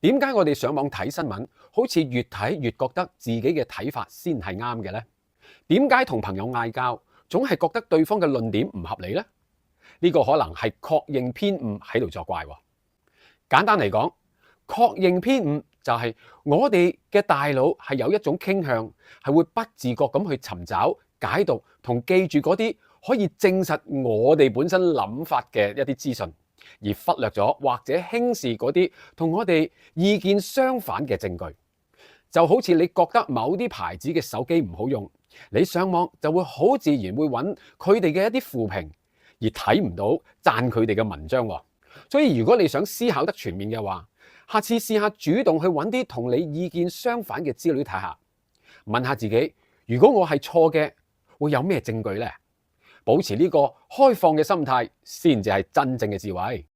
點解我哋上網睇新聞，好似越睇越覺得自己嘅睇法先係啱嘅呢？點解同朋友嗌交，總係覺得對方嘅論點唔合理呢？呢個可能係確認偏誤喺度作怪喎。簡單嚟講，確認偏誤就係我哋嘅大腦係有一種傾向，係會不自覺咁去尋找、解讀同記住嗰啲可以證實我哋本身諗法嘅一啲資訊，而忽略咗或者輕視嗰啲同我哋意見相反嘅證據。就好似你覺得某啲牌子嘅手機唔好用，你上網就會好自然會揾佢哋嘅一啲負評，而睇唔到讚佢哋嘅文章喎。所以如果你想思考得全面嘅話，下次試下主動去揾啲同你意見相反嘅資料睇下，問下自己，如果我係錯嘅，會有咩證據呢？保持呢個開放嘅心態，先至係真正嘅智慧。